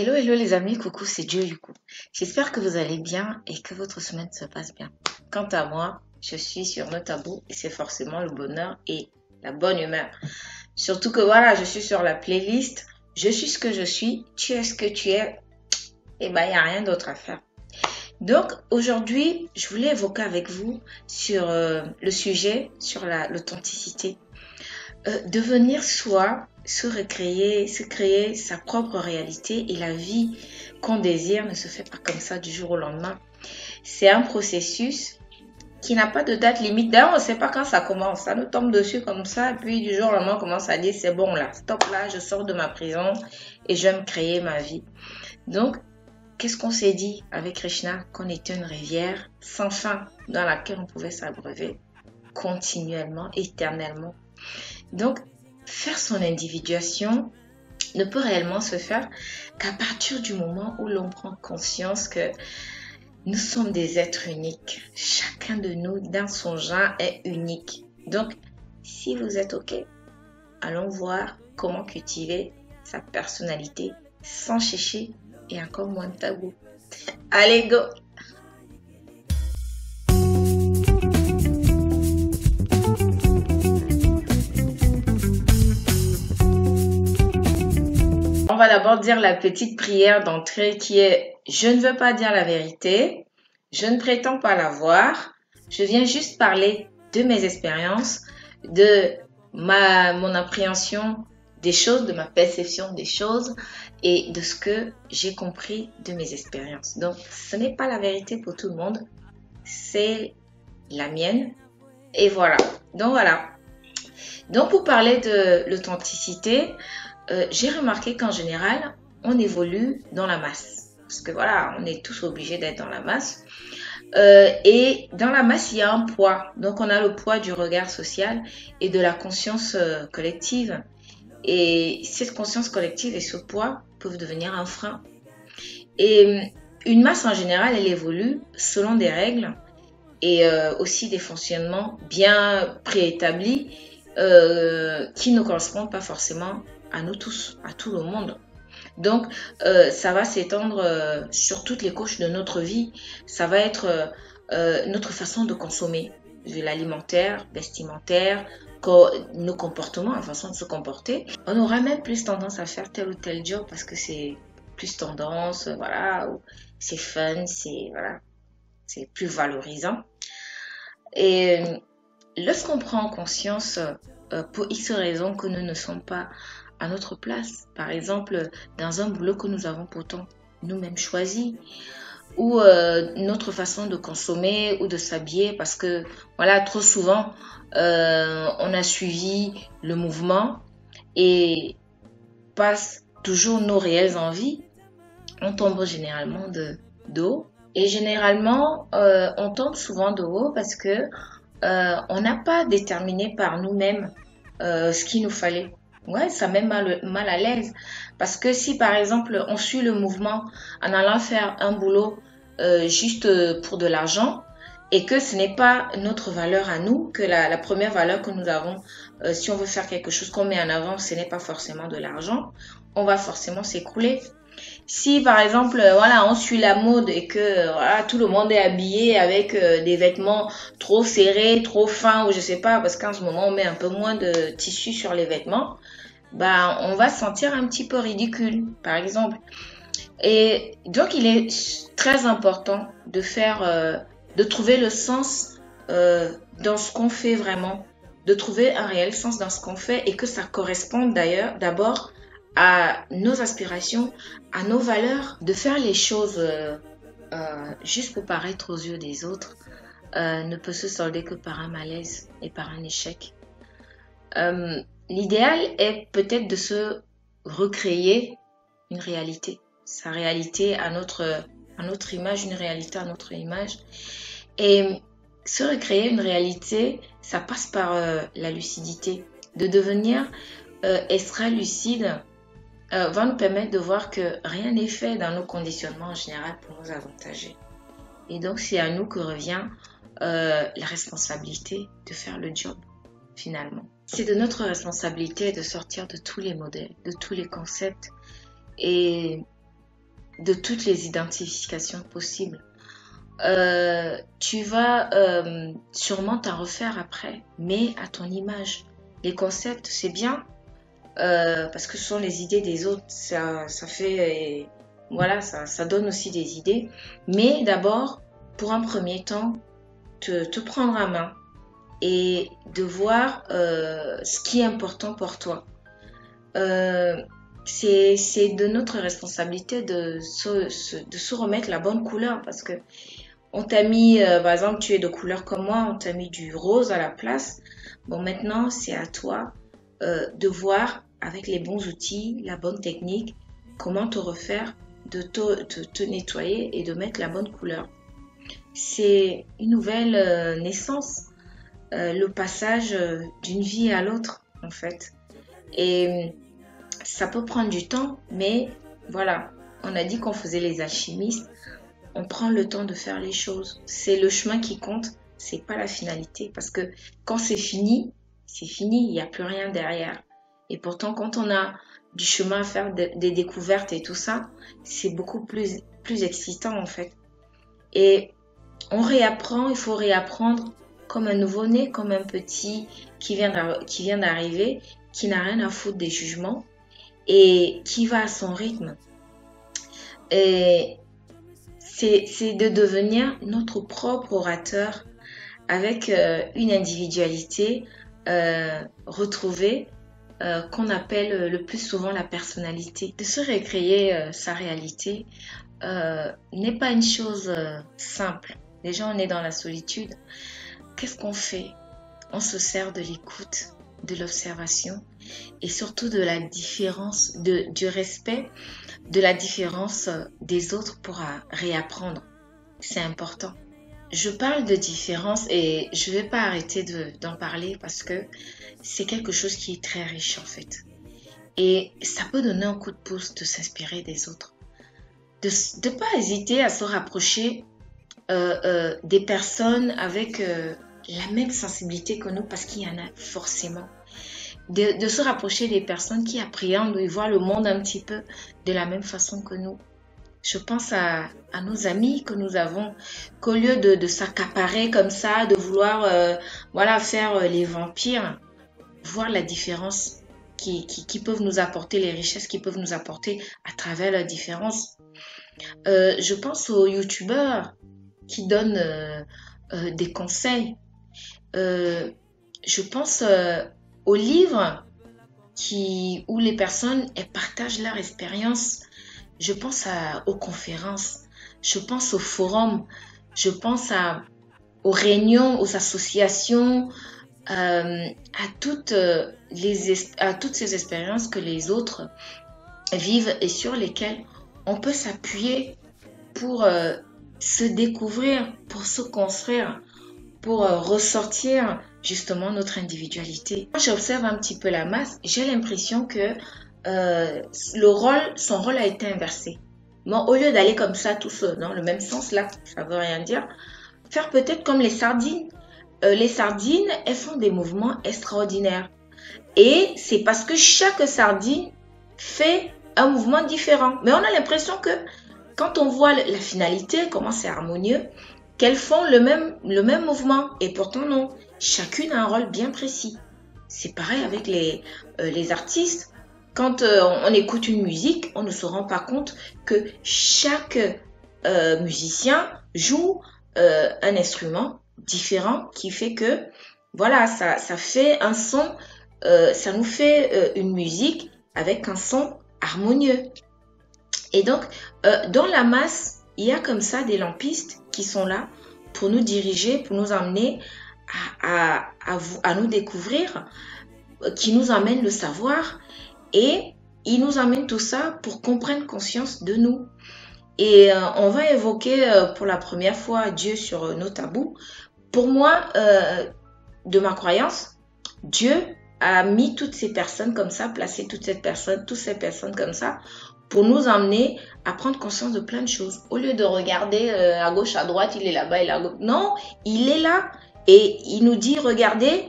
Hello, hello les amis, coucou, c'est Joe Yuku. J'espère que vous allez bien et que votre semaine se passe bien. Quant à moi, je suis sur nos tabous et c'est forcément le bonheur et la bonne humeur. Surtout que voilà, je suis sur la playlist, je suis ce que je suis, tu es ce que tu es, et ben il n'y a rien d'autre à faire. Donc aujourd'hui, je voulais évoquer avec vous sur le sujet, sur l'authenticité. Devenir soi, se créer sa propre réalité et la vie qu'on désire ne se fait pas comme ça du jour au lendemain. C'est un processus qui n'a pas de date limite. D'ailleurs, on ne sait pas quand ça commence. Ça nous tombe dessus comme ça et puis du jour au lendemain, on commence à dire c'est bon là, stop là, je sors de ma prison et je vais me créer ma vie. Donc, qu'est-ce qu'on s'est dit avec Krishna? Qu'on était une rivière sans fin dans laquelle on pouvait s'abreuver continuellement, éternellement. Donc, faire son individuation ne peut réellement se faire qu'à partir du moment où l'on prend conscience que nous sommes des êtres uniques. Chacun de nous, dans son genre, est unique. Donc, si vous êtes OK, allons voir comment cultiver sa personnalité sans chercher et encore moins de tabou. Allez, go! On va d'abord dire la petite prière d'entrée qui est « Je ne veux pas dire la vérité, je ne prétends pas la voir, je viens juste parler de mes expériences, de mon appréhension des choses, de ma perception des choses et de ce que j'ai compris de mes expériences. » Donc, ce n'est pas la vérité pour tout le monde, c'est la mienne et voilà. Donc, pour parler de l'authenticité, j'ai remarqué qu'en général, on évolue dans la masse. Parce que voilà, on est tous obligés d'être dans la masse. Et dans la masse, il y a un poids. Donc, on a le poids du regard social et de la conscience collective. Et cette conscience collective et ce poids peuvent devenir un frein. Et une masse, en général, elle évolue selon des règles et aussi des fonctionnements bien préétablis qui ne correspondent pas forcément à nous tous, à tout le monde. Donc, ça va s'étendre sur toutes les couches de notre vie. Ça va être notre façon de consommer, de l'alimentaire, vestimentaire, nos comportements, la façon de se comporter. On aura même plus tendance à faire tel ou tel job parce que c'est plus tendance, voilà, c'est fun, c'est plus valorisant. Et lorsqu'on prend conscience pour X raisons que nous ne sommes pas à notre place, par exemple dans un boulot que nous avons pourtant nous-mêmes choisi, ou notre façon de consommer ou de s'habiller, parce que voilà, trop souvent on a suivi le mouvement et passe toujours nos réelles envies, on tombe généralement de haut. Et généralement on tombe souvent de haut parce que on n'a pas déterminé par nous-mêmes ce qu'il nous fallait. Ouais, ça met mal à l'aise. Parce que si par exemple on suit le mouvement en allant faire un boulot juste pour de l'argent et que ce n'est pas notre valeur à nous, que la première valeur que nous avons, si on veut faire quelque chose qu'on met en avant, ce n'est pas forcément de l'argent, on va forcément s'écrouler. Si par exemple voilà, on suit la mode et que voilà, tout le monde est habillé avec des vêtements trop serrés, trop fins ou je sais pas, parce qu'en ce moment on met un peu moins de tissu sur les vêtements, bah on va se sentir un petit peu ridicule par exemple. Et donc il est très important de de trouver le sens dans ce qu'on fait vraiment, de trouver un réel sens dans ce qu'on fait et que ça corresponde d'ailleurs d'abord à nos aspirations, à nos valeurs, de faire les choses juste pour paraître aux yeux des autres ne peut se solder que par un malaise et par un échec. L'idéal est peut-être de se recréer une réalité, sa réalité à notre image, une réalité à notre image. Et se recréer une réalité, ça passe par la lucidité, de devenir extra lucide. Va nous permettre de voir que rien n'est fait dans nos conditionnements en général pour nous avantager. Et donc, c'est à nous que revient la responsabilité de faire le job, finalement. C'est de notre responsabilité de sortir de tous les modèles, de tous les concepts et de toutes les identifications possibles. Tu vas sûrement t'en refaire après, mais à ton image. Les concepts, c'est bien, parce que ce sont les idées des autres. Ça fait, voilà, ça donne aussi des idées. Mais d'abord, pour un premier temps, te prendre à main et de voir ce qui est important pour toi. C'est de notre responsabilité de se remettre la bonne couleur, parce que on t'a mis, par exemple, tu es de couleur comme moi, on t'a mis du rose à la place. Bon, maintenant, c'est à toi de voir avec les bons outils, la bonne technique, comment te refaire, de te nettoyer et de mettre la bonne couleur. C'est une nouvelle naissance, le passage d'une vie à l'autre, en fait. Et ça peut prendre du temps, mais voilà, on a dit qu'on faisait les alchimistes. On prend le temps de faire les choses. C'est le chemin qui compte, c'est pas la finalité. Parce que quand c'est fini, il n'y a plus rien derrière. Et pourtant, quand on a du chemin à faire, des découvertes et tout ça, c'est beaucoup plus excitant en fait. Et on réapprend, il faut réapprendre comme un nouveau-né, comme un petit qui vient d'arriver, qui n'a rien à foutre des jugements et qui va à son rythme. Et c'est de devenir notre propre orateur avec une individualité retrouvée qu'on appelle le plus souvent la personnalité. De se recréer sa réalité n'est pas une chose simple. Déjà, on est dans la solitude. Qu'est-ce qu'on fait? On se sert de l'écoute, de l'observation et surtout de la différence, du respect de la différence des autres pour réapprendre. C'est important. Je parle de différence et je ne vais pas arrêter d'en parler parce que c'est quelque chose qui est très riche en fait. Et ça peut donner un coup de pouce de s'inspirer des autres. De ne pas hésiter à se rapprocher des personnes avec la même sensibilité que nous, parce qu'il y en a forcément. De se rapprocher des personnes qui appréhendent et voient le monde un petit peu de la même façon que nous. Je pense à nos amis que nous avons, qu'au lieu de s'accaparer comme ça, de vouloir faire les vampires, voir la différence qui peuvent nous apporter, les richesses qu'ils peuvent nous apporter à travers la différence. Je pense aux youtubeurs qui donnent des conseils. Je pense aux livres où les personnes partagent leur expérience. Je pense aux conférences, je pense aux forums, je pense aux réunions, aux associations, à toutes ces expériences que les autres vivent et sur lesquelles on peut s'appuyer pour se découvrir, pour se construire, pour ressortir justement notre individualité. Quand j'observe un petit peu la masse, j'ai l'impression que son rôle a été inversé. Bon, au lieu d'aller comme ça tous dans le même sens, là, ça veut rien dire, faire peut-être comme les sardines. Les sardines, elles font des mouvements extraordinaires. Et c'est parce que chaque sardine fait un mouvement différent. Mais on a l'impression que quand on voit la finalité, comment c'est harmonieux, qu'elles font le même mouvement. Et pourtant non, chacune a un rôle bien précis. C'est pareil avec les artistes. Quand on écoute une musique, on ne se rend pas compte que chaque musicien joue un instrument différent qui fait que, voilà, ça fait un son, ça nous fait une musique avec un son harmonieux. Et donc, dans la masse, il y a comme ça des lampistes qui sont là pour nous diriger, pour nous emmener à nous découvrir, qui nous amènent le savoir. Et il nous amène tout ça pour qu'on prenne conscience de nous. Et on va évoquer pour la première fois Dieu sur nos tabous. Pour moi, de ma croyance, Dieu a mis toutes ces personnes comme ça, placé toutes ces personnes comme ça, pour nous emmener à prendre conscience de plein de choses. Au lieu de regarder à gauche, à droite, il est là-bas, il est là-bas. Non, il est là. Et il nous dit, regardez,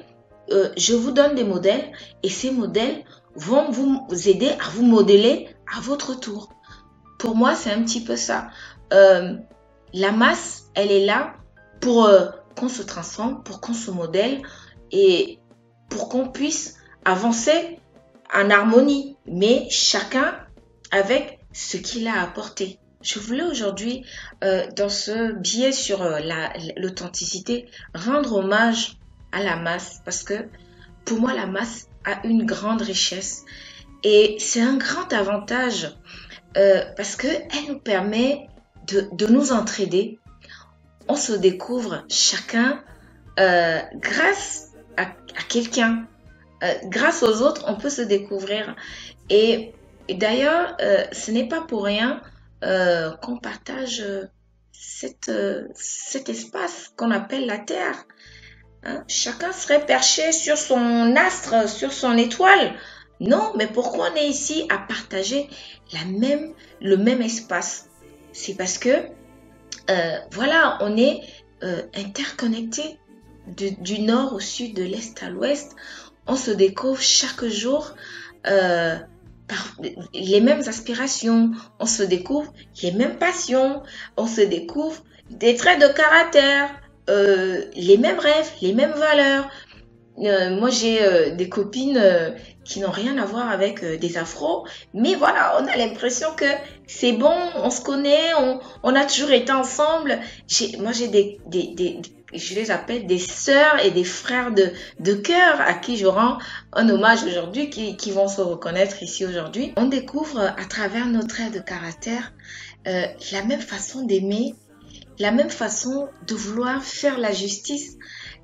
je vous donne des modèles et ces modèles vont vous aider à vous modeler à votre tour. Pour moi, c'est un petit peu ça. La masse, elle est là pour qu'on se transforme, pour qu'on se modèle et pour qu'on puisse avancer en harmonie, mais chacun avec ce qu'il a apporté. Je voulais aujourd'hui, dans ce biais sur l'authenticité, rendre hommage à la masse parce que pour moi, la masse a une grande richesse et c'est un grand avantage parce qu'elle nous permet de nous entraider. On se découvre chacun grâce à quelqu'un. Grâce aux autres, on peut se découvrir. Et d'ailleurs, ce n'est pas pour rien qu'on partage cet espace qu'on appelle la Terre. Hein? Chacun serait perché sur son astre, sur son étoile. Non, mais pourquoi on est ici à partager le même espace? C'est parce que, voilà, on est interconnectés du nord au sud, de l'est à l'ouest. On se découvre chaque jour par les mêmes aspirations, on se découvre les mêmes passions, on se découvre des traits de caractère, les mêmes rêves, les mêmes valeurs. Moi, j'ai des copines qui n'ont rien à voir avec des afros, mais voilà, on a l'impression que c'est bon, on se connaît, on a toujours été ensemble. Moi, j'ai je les appelle des sœurs et des frères de cœur à qui je rends un hommage aujourd'hui, qui vont se reconnaître ici aujourd'hui. On découvre à travers nos traits de caractère la même façon d'aimer, la même façon de vouloir faire la justice,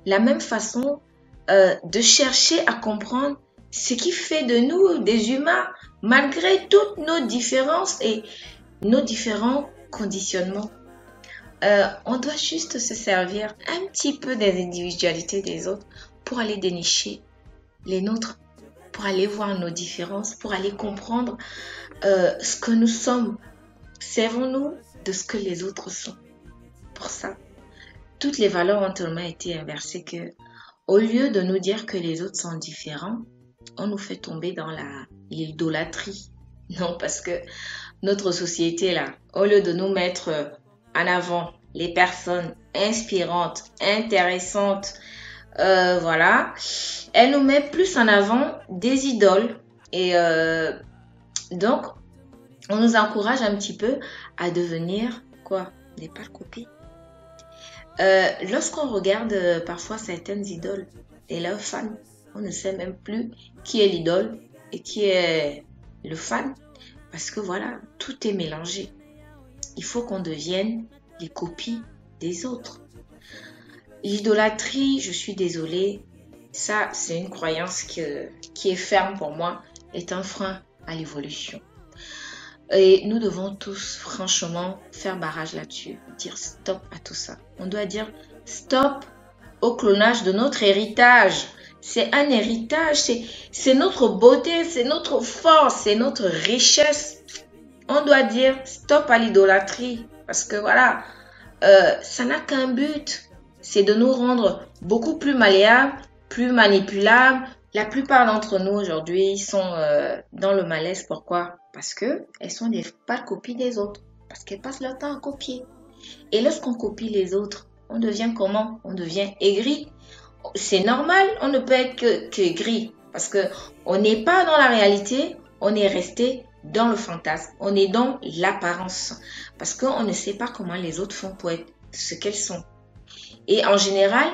la même façon de chercher à comprendre ce qui fait de nous des humains, malgré toutes nos différences et nos différents conditionnements. On doit juste se servir un petit peu des individualités des autres pour aller dénicher les nôtres, pour aller voir nos différences, pour aller comprendre ce que nous sommes. Servons-nous de ce que les autres sont. Pour ça, toutes les valeurs ont tellement été inversées que, au lieu de nous dire que les autres sont différents, on nous fait tomber dans l'idolâtrie. Non, parce que notre société, là, au lieu de nous mettre en avant les personnes inspirantes, intéressantes, voilà, elle nous met plus en avant des idoles. Et donc, on nous encourage un petit peu à devenir, quoi, des pâles copies. Lorsqu'on regarde parfois certaines idoles et leurs fans, on ne sait même plus qui est l'idole et qui est le fan, parce que voilà, tout est mélangé. Il faut qu'on devienne les copies des autres. L'idolâtrie, je suis désolée, ça c'est une croyance qui est ferme pour moi, est un frein à l'évolution. Et nous devons tous franchement faire barrage là-dessus, dire stop à tout ça. On doit dire stop au clonage de notre héritage. C'est un héritage, c'est notre beauté, c'est notre force, c'est notre richesse. On doit dire stop à l'idolâtrie parce que voilà, ça n'a qu'un but, c'est de nous rendre beaucoup plus malléables, plus manipulables. La plupart d'entre nous aujourd'hui sont dans le malaise. Pourquoi? Parce qu'elles sont des pâles copies des autres. Parce qu'elles passent leur temps à copier. Et lorsqu'on copie les autres, on devient comment? On devient aigri. C'est normal, on ne peut être que aigri. Parce qu'on n'est pas dans la réalité, on est resté dans le fantasme. On est dans l'apparence. Parce qu'on ne sait pas comment les autres font pour être ce qu'elles sont. Et en général,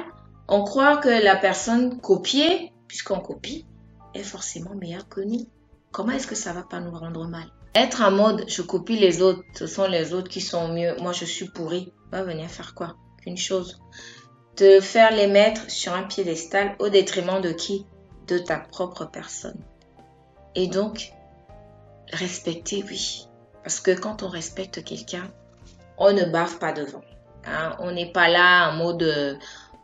on croit que la personne copiée, puisqu'on copie, est forcément meilleure que nous. Comment est-ce que ça va pas nous rendre mal? Être en mode je copie les autres, ce sont les autres qui sont mieux, moi je suis pourri, va venir faire quoi? Qu'une chose. Te faire les mettre sur un piédestal au détriment de qui? De ta propre personne. Et donc, respecter, oui. Parce que quand on respecte quelqu'un, on ne bave pas devant. Hein? On n'est pas là en mode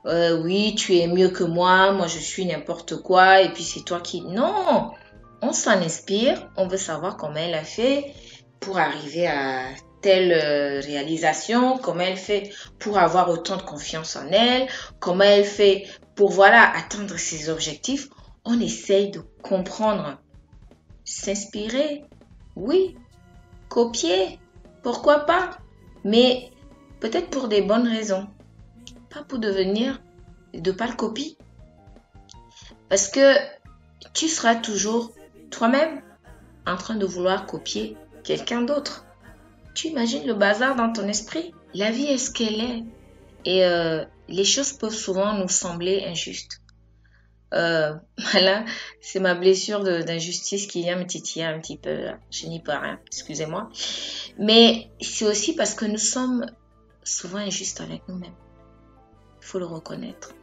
oui, tu es mieux que moi je suis n'importe quoi, et puis c'est toi qui... Non! On s'en inspire, on veut savoir comment elle a fait pour arriver à telle réalisation, comment elle fait pour avoir autant de confiance en elle, comment elle fait pour voilà atteindre ses objectifs. On essaye de comprendre, s'inspirer, oui, copier, pourquoi pas? Mais peut-être pour des bonnes raisons. Pas pour devenir de pâle copie. Parce que tu seras toujours toi-même en train de vouloir copier quelqu'un d'autre. Tu imagines le bazar dans ton esprit? La vie est ce qu'elle est. Et les choses peuvent souvent nous sembler injustes. Voilà, c'est ma blessure d'injustice qui vient me titiller un petit peu. Je n'y peux rien, excusez-moi. Mais c'est aussi parce que nous sommes souvent injustes avec nous-mêmes. Il faut le reconnaître.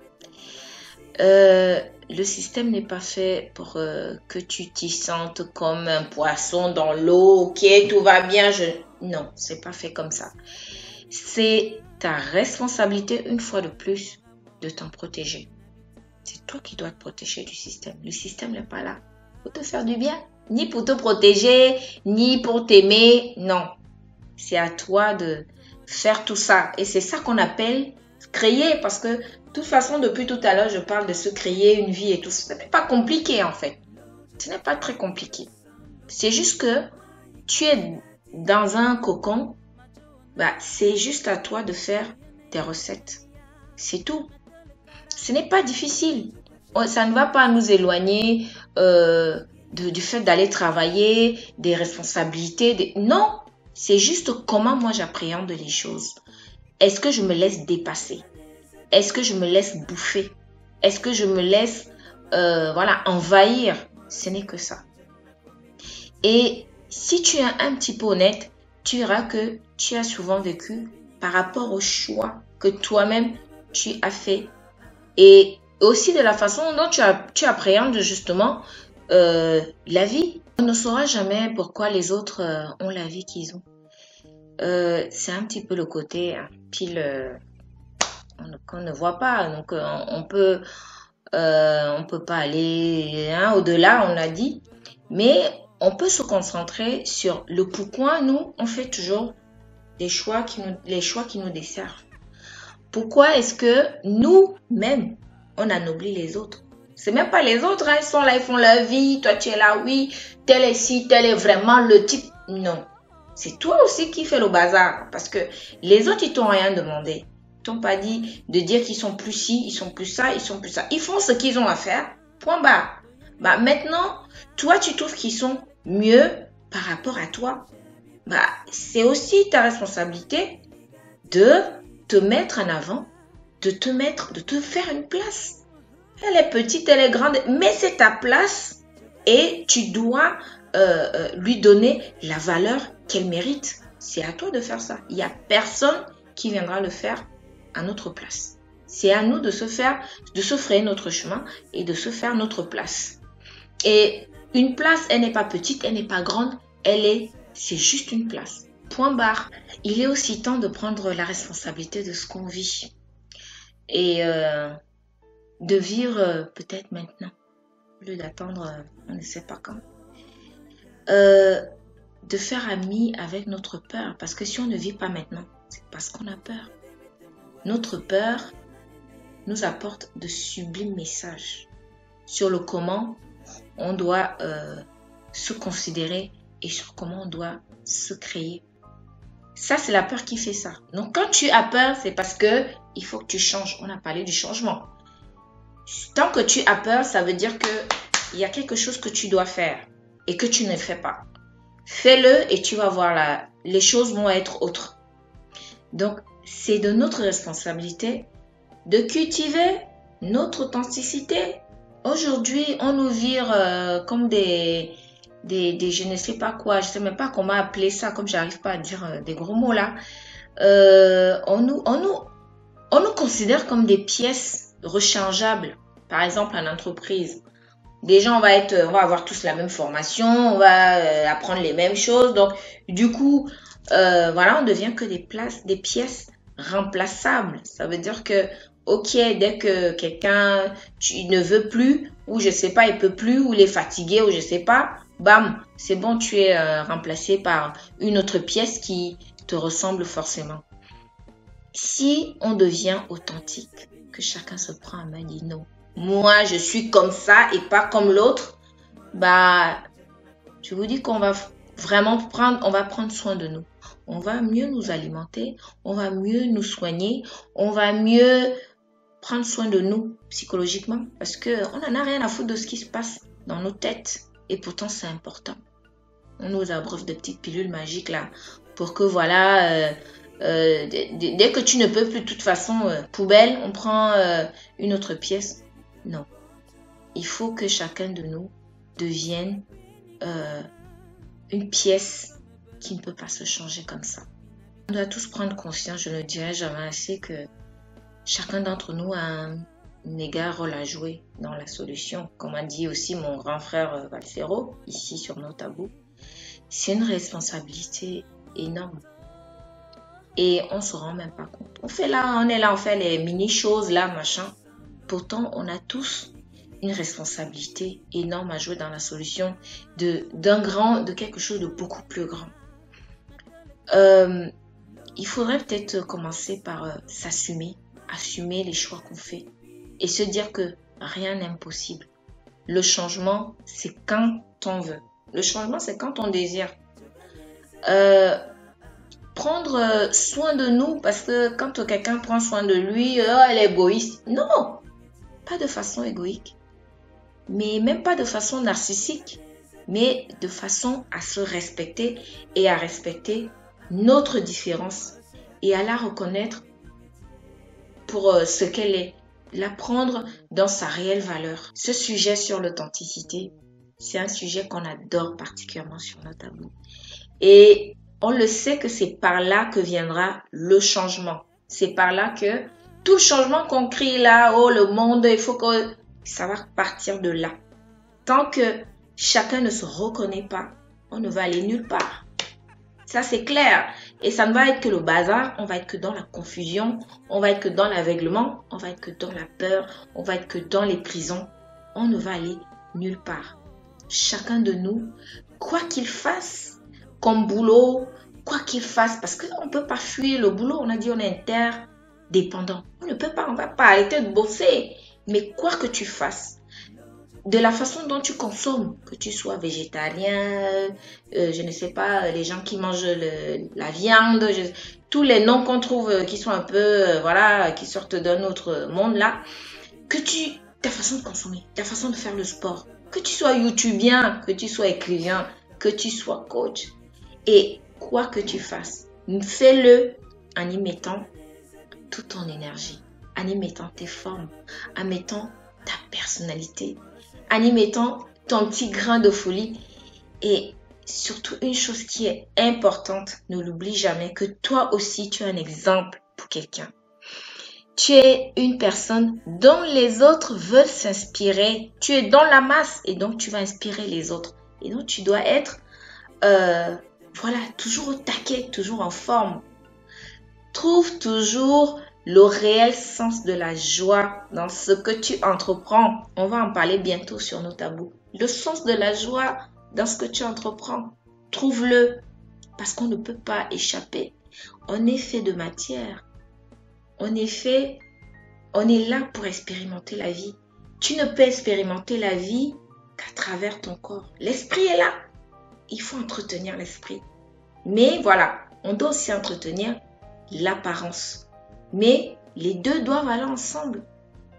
Le système n'est pas fait pour que tu t'y sentes comme un poisson dans l'eau. Ok, tout va bien. Non, c'est pas fait comme ça. C'est ta responsabilité, une fois de plus, de t'en protéger. C'est toi qui dois te protéger du système. Le système n'est pas là pour te faire du bien, ni pour te protéger, ni pour t'aimer. Non, c'est à toi de faire tout ça. Et c'est ça qu'on appelle créer. Parce que, de toute façon, depuis tout à l'heure, je parle de se créer une vie et tout. Ce n'est pas compliqué, en fait. Ce n'est pas très compliqué. C'est juste que tu es dans un cocon. C'est juste à toi de faire tes recettes. C'est tout. Ce n'est pas difficile. Ça ne va pas nous éloigner du fait d'aller travailler, des responsabilités. Non, c'est juste comment moi j'appréhende les choses. Est-ce que je me laisse dépasser? Est-ce que je me laisse bouffer? Est-ce que je me laisse envahir? Ce n'est que ça. Et si tu es un petit peu honnête, tu verras que tu as souvent vécu par rapport au choix que toi-même tu as fait. Et aussi de la façon dont tu appréhendes justement la vie. On ne saura jamais pourquoi les autres ont la vie qu'ils ont. C'est un petit peu le côté pile qu'on ne voit pas. Donc on peut pas aller au-delà, on a dit. Mais on peut se concentrer sur le pourquoi nous, on fait toujours les choix qui nous desservent. Pourquoi est-ce que nous-mêmes, on anoblit les autres? C'est même pas les autres, ils sont là, ils font leur vie, toi tu es là, oui, tel est ci, tel est vraiment le type. Non, c'est toi aussi qui fais le bazar. Parce que les autres, ils t'ont rien demandé. Ils t'ont pas dit de dire qu'ils sont plus ci, ils sont plus ça, ils sont plus ça. Ils font ce qu'ils ont à faire, point barre. Maintenant, toi tu trouves qu'ils sont mieux par rapport à toi. C'est aussi ta responsabilité de te mettre en avant, de te faire une place. Elle est petite, elle est grande, mais c'est ta place et tu dois lui donner la valeur qu'elle mérite. C'est à toi de faire ça. Il n'y a personne qui viendra le faire à notre place. C'est à nous de se frayer notre chemin et de se faire notre place. Et une place, elle n'est pas petite, elle n'est pas grande, c'est juste une place. Point barre. Il est aussi temps de prendre la responsabilité de ce qu'on vit et de vivre peut-être maintenant, au lieu d'attendre on ne sait pas quand. De faire ami avec notre peur, parce que si on ne vit pas maintenant, c'est parce qu'on a peur. Notre peur nous apporte de sublimes messages sur le comment on doit se considérer et sur comment on doit se créer. Ça, c'est la peur qui fait ça. Donc, quand tu as peur, c'est parce que il faut que tu changes. On a parlé du changement. Tant que tu as peur, ça veut dire qu'il y a quelque chose que tu dois faire et que tu ne fais pas. Fais-le et tu vas voir les choses vont être autres. Donc, c'est de notre responsabilité de cultiver notre authenticité. Aujourd'hui, on nous vire comme des je ne sais pas quoi, je ne sais même pas comment appeler ça, comme j'arrive pas à dire des gros mots là. On nous considère comme des pièces rechargeables. Par exemple, en entreprise. Déjà, on va avoir tous la même formation, on va apprendre les mêmes choses. Donc, du coup, on devient que des pièces remplaçables. Ça veut dire que, ok, dès que quelqu'un ne veut plus, ou je sais pas, il peut plus, ou il est fatigué, ou je sais pas, bam, c'est bon, tu es remplacé par une autre pièce qui te ressemble forcément. Si on devient authentique, que chacun se prend à main et dit non, moi je suis comme ça et pas comme l'autre, je vous dis qu'on va vraiment prendre soin de nous. on va mieux nous alimenter, on va mieux nous soigner, on va mieux prendre soin de nous psychologiquement parce qu'on n'en a rien à foutre de ce qui se passe dans nos têtes. Et pourtant, c'est important. On nous abreuve de petites pilules magiques là pour que voilà, dès que tu ne peux plus de toute façon, poubelle, on prend une autre pièce. Non. Il faut que chacun de nous devienne une pièce qui ne peut pas se changer comme ça. On doit tous prendre conscience, je ne dirai jamais assez, que chacun d'entre nous a un égard rôle à jouer dans la solution. Comme a dit aussi mon grand frère Valsero, ici sur nos tabous, c'est une responsabilité énorme. Et on ne se rend même pas compte. On est là, on fait les mini-choses là, machin. Pourtant, on a tous une responsabilité énorme à jouer dans la solution de quelque chose de beaucoup plus grand. Il faudrait peut-être commencer par s'assumer, assumer les choix qu'on fait et se dire que rien n'est impossible. Le changement, c'est quand on veut. Le changement, c'est quand on désire. Prendre soin de nous, parce que quand quelqu'un prend soin de lui, elle est égoïste. Non, pas de façon égoïque, mais même pas de façon narcissique, mais de façon à se respecter et à respecter notre différence et à la reconnaître pour ce qu'elle est, la prendre dans sa réelle valeur. Ce sujet sur l'authenticité, c'est un sujet qu'on adore particulièrement sur nos tabous. Et on le sait que c'est par là que viendra le changement. C'est par là que tout changement qu'on crie là, oh le monde, il faut que ça va partir de là. Tant que chacun ne se reconnaît pas, on ne va aller nulle part. Ça c'est clair. Et ça ne va être que le bazar, on va être que dans la confusion, on va être que dans l'aveuglement, on va être que dans la peur, on va être que dans les prisons. On ne va aller nulle part. Chacun de nous, quoi qu'il fasse, comme boulot, quoi qu'il fasse, parce qu'on ne peut pas fuir le boulot, on a dit on est interdépendant. On ne peut pas, on ne va pas arrêter de bosser. Mais quoi que tu fasses, de la façon dont tu consommes, que tu sois végétarien, je ne sais pas, les gens qui mangent la viande, tous les noms qu'on trouve qui sont un peu, voilà, qui sortent d'un autre monde là, ta façon de consommer, ta façon de faire le sport, que tu sois youtubien, que tu sois écrivain, que tu sois coach, et quoi que tu fasses, fais-le en y mettant toute ton énergie, en y mettant tes formes, en mettant ta personnalité, en y mettant ton petit grain de folie. Et surtout, une chose qui est importante, ne l'oublie jamais, que toi aussi, tu es un exemple pour quelqu'un. Tu es une personne dont les autres veulent s'inspirer. Tu es dans la masse et donc tu vas inspirer les autres. Et donc, tu dois être, toujours au taquet, toujours en forme. Trouve toujours le réel sens de la joie dans ce que tu entreprends. On va en parler bientôt sur nos tabous. Le sens de la joie dans ce que tu entreprends. Trouve-le parce qu'on ne peut pas échapper. On est fait de matière. On est là pour expérimenter la vie. Tu ne peux expérimenter la vie qu'à travers ton corps. L'esprit est là. Il faut entretenir l'esprit. Mais voilà, on doit aussi entretenir l'apparence. Mais les deux doivent aller ensemble.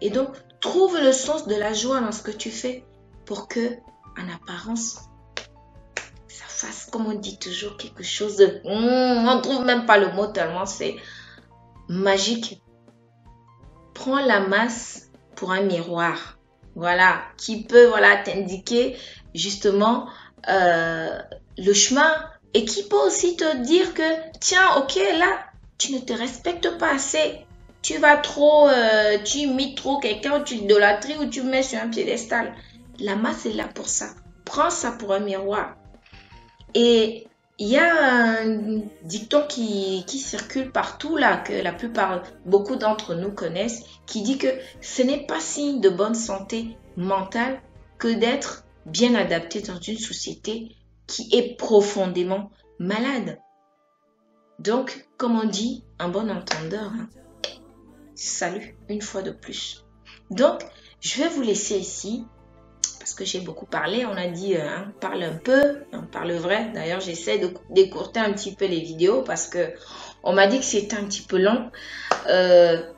Et donc, trouve le sens de la joie dans ce que tu fais pour que, en apparence, ça fasse, comme on dit toujours, quelque chose de... on ne trouve même pas le mot tellement c'est magique. Prends la masse pour un miroir. Voilà, qui peut t'indiquer justement le chemin et qui peut aussi te dire que, tiens, ok, là, tu ne te respectes pas assez. Tu vas trop, tu imites trop quelqu'un, tu idolâtries ou tu mets sur un piédestal. La masse est là pour ça. Prends ça pour un miroir. Et il y a un dicton qui circule partout là, que beaucoup d'entre nous connaissent, qui dit que ce n'est pas signe de bonne santé mentale que d'être bien adapté dans une société qui est profondément malade. Donc, comme on dit, un bon entendeur, salut, une fois de plus. Donc, je vais vous laisser ici, parce que j'ai beaucoup parlé. On a dit, parle un peu, on parle vrai. D'ailleurs, j'essaie d'écourter un petit peu les vidéos parce que on m'a dit que c'était un petit peu long.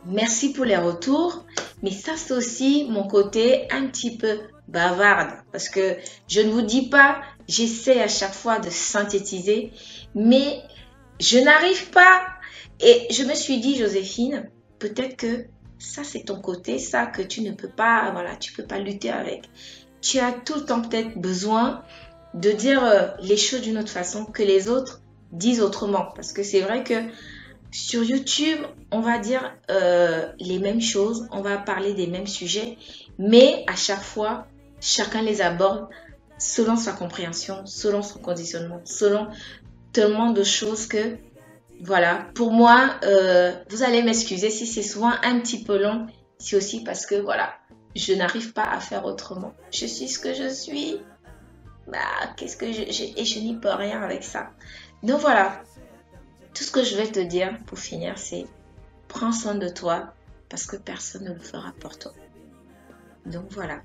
Merci pour les retours. Mais ça, c'est aussi mon côté un petit peu bavarde. Parce que je ne vous dis pas, j'essaie à chaque fois de synthétiser. Mais je n'arrive pas. Et je me suis dit, Joséphine, peut-être que ça, c'est ton côté, ça que tu ne peux pas, voilà, tu peux pas lutter avec. Tu as tout le temps peut-être besoin de dire les choses d'une autre façon que les autres disent autrement. Parce que c'est vrai que sur YouTube, on va dire les mêmes choses, on va parler des mêmes sujets, mais à chaque fois, chacun les aborde selon sa compréhension, selon son conditionnement, selon tellement de choses que, voilà, pour moi, vous allez m'excuser si c'est souvent un petit peu long, c'est aussi parce que, voilà, je n'arrive pas à faire autrement. Je suis ce que je suis, bah, qu'est-ce que et je n'y peux rien avec ça. Donc voilà. Tout ce que je vais te dire pour finir, c'est prends soin de toi parce que personne ne le fera pour toi. Donc voilà.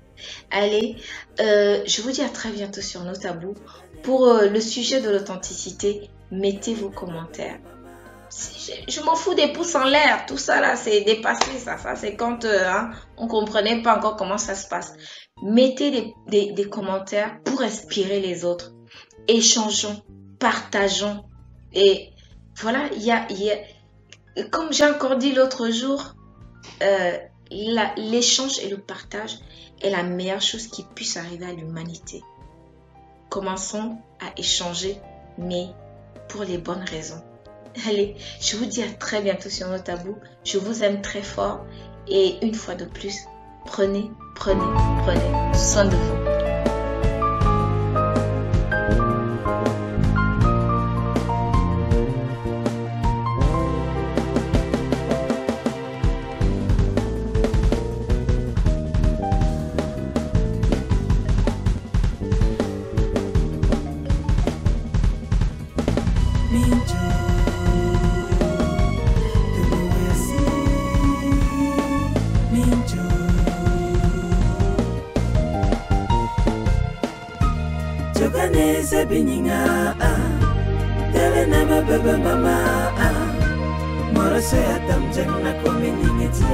Allez, je vous dis à très bientôt sur Nos Tabous. Pour le sujet de l'authenticité, mettez vos commentaires. Je m'en fous des pouces en l'air. Tout ça là, c'est dépassé. Ça c'est quand on ne comprenait pas encore comment ça se passe. Mettez des commentaires pour inspirer les autres. Échangeons, partageons et voilà, comme j'ai encore dit l'autre jour, l'échange et le partage est la meilleure chose qui puisse arriver à l'humanité. Commençons à échanger, mais pour les bonnes raisons. Allez, je vous dis à très bientôt sur Nos Tabous. Je vous aime très fort et une fois de plus, prenez soin de vous. Jokanese bininga tele na mababa mama moro se atam jang na komeni ngeti